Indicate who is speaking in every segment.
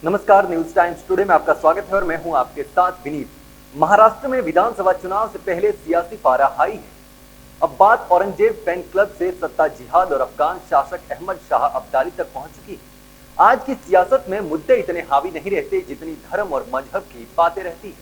Speaker 1: नमस्कार, news times today में आपका स्वागत है और मैं हूं आपके साथ विनीत। महाराष्ट्र में विधानसभा चुनाव से पहले सियासी पारा हाई है। अब बात औरंगजेब फैन क्लब से सत्ता जिहाद और अफगान शासक अहमद शाह अब्दाली तक पहुंच चुकी है। आज की सियासत में मुद्दे इतने हावी नहीं रहते जितनी धर्म और मजहब की बातें रहती है,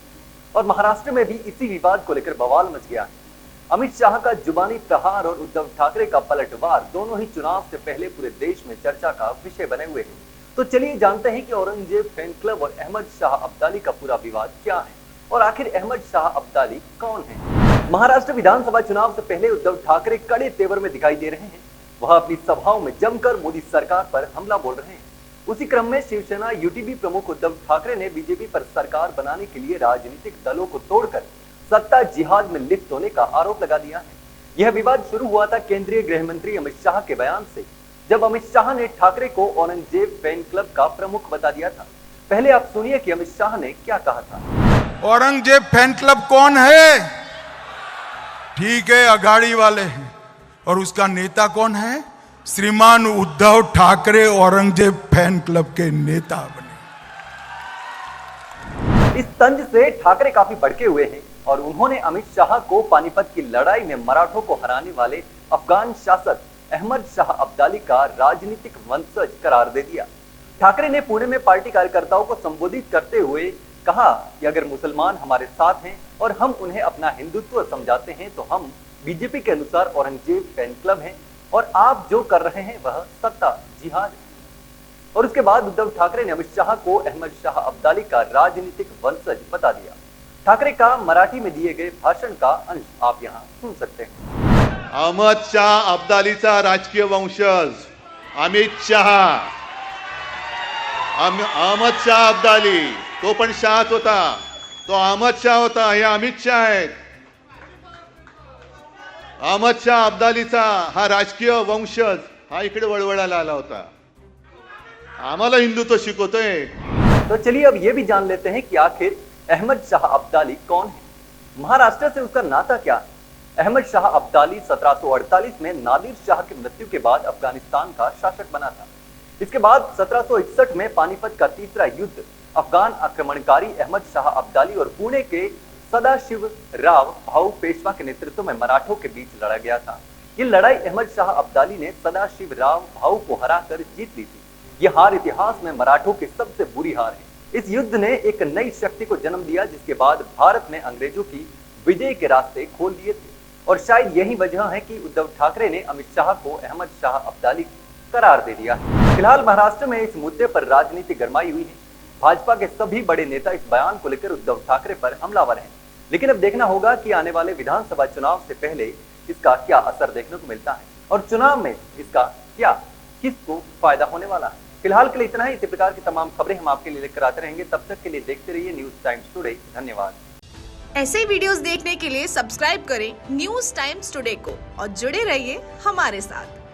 Speaker 1: और महाराष्ट्र में भी इसी विवाद को लेकर बवाल मच गया है। अमित शाह का जुबानी प्रहार और उद्धव ठाकरे का पलटवार दोनों ही चुनाव से पहले पूरे देश में चर्चा का विषय बने हुए हैं। तो चलिए जानते हैं कि औरंगजेब फैन क्लब और अहमद शाह अब्दाली का पूरा विवाद क्या है और आखिर अहमद शाह अब्दाली कौन है। महाराष्ट्र विधानसभा चुनाव से पहले उद्धव ठाकरे कड़े तेवर में दिखाई दे रहे हैं। वह अपनी सभाओं में जमकर मोदी सरकार पर हमला बोल रहे हैं। उसी क्रम में शिवसेना यूटीबी प्रमुख उद्धव ठाकरे ने बीजेपी पर सरकार बनाने के लिए राजनीतिक दलों को तोड़कर सत्ता जिहाद में लिप्त होने का आरोप लगा दिया है। यह विवाद शुरू हुआ था केंद्रीय गृह मंत्री अमित शाह के बयान से, जब अमित शाह ने ठाकरे को औरंगजेब फैन क्लब का प्रमुख बता दिया था। पहले आप सुनिए कि अमित शाह ने क्या कहा था।
Speaker 2: औरंगजेब फैन क्लब कौन है? ठीक है, अघाड़ी वाले हैं। और उसका नेता कौन है? श्रीमान उद्धव ठाकरे औरंगजेब फैन क्लब के नेता बने।
Speaker 1: इस तंज से ठाकरे काफी भड़के हुए हैं और उन्होंने अमित शाह को पानीपत की लड़ाई में मराठों को हराने वाले अफगान शासक अहमद शाह अब्दाली का राजनीतिक वंशज करार दे दिया। ठाकरे ने पुणे में पार्टी कार्यकर्ताओं को संबोधित करते हुए कहा कि अगर मुसलमान हमारे साथ हैं और हम उन्हें अपना हिंदुत्व समझाते हैं तो हम बीजेपी के अनुसार औरंगजेब फैन क्लब हैं और आप जो कर रहे हैं वह सत्ता जिहाद है। और उसके बाद उद्धव ठाकरे ने अमित शाह को अहमद शाह अब्दाली का राजनीतिक वंशज बता दिया। ठाकरे का मराठी में दिए गए भाषण का अंश आप यहाँ सुन सकते हैं।
Speaker 3: अहमद शाह अब्दालीचा राजकीय वंशज अमित शाह, अहमद शाह अब्दाली तो पण शाहच होता, तो अहमद शाह होता, हे अमित शाह आहेत। अहमद शाह अब्दालीचा हा राजकीय वंशज हा इकडे वळवळाला आला होता, आम्हाला हिंदुत्व शिकवतोय।
Speaker 1: तो चलिए अब ये भी जान लेते हैं कि आखिर अहमद शाह अब्दाली कौन है, महाराष्ट्र से उसका नाता क्या है। अहमद शाह अब्दाली 1748 में नादिर शाह की मृत्यु के बाद अफगानिस्तान का शासक बना था। इसके बाद 1761 में पानीपत का तीसरा युद्ध अफगान आक्रमणकारी अहमद शाह अब्दाली और पुणे के सदाशिव राव भाऊ पेशवा के नेतृत्व में मराठों के बीच लड़ा गया था। ये लड़ाई अहमद शाह अब्दाली ने सदाशिव राव भाऊ को हराकर जीत ली थी। यह हार इतिहास में मराठों की सबसे बुरी हार है। इस युद्ध ने एक नई शक्ति को जन्म दिया जिसके बाद भारत ने अंग्रेजों की विजय के रास्ते खोल दिए थे। और शायद यही वजह है कि उद्धव ठाकरे ने अमित शाह को अहमद शाह अब्दाली करार दे दिया है। फिलहाल महाराष्ट्र में इस मुद्दे पर राजनीति गरमाई हुई है। भाजपा के सभी बड़े नेता इस बयान को लेकर उद्धव ठाकरे पर हमलावर हैं। लेकिन अब देखना होगा कि आने वाले विधानसभा चुनाव से पहले इसका क्या असर देखने को मिलता है और चुनाव में इसका क्या किसको फायदा होने वाला है। फिलहाल के लिए इतना ही। इसी प्रकार की तमाम खबरें हम आपके लिए लेकर आते रहेंगे। तब तक के लिए देखते रहिए न्यूज टाइम्स टुडे। धन्यवाद।
Speaker 4: ऐसे वीडियोस देखने के लिए सब्सक्राइब करें न्यूज टाइम्स टुडे को और जुड़े रहिए हमारे साथ।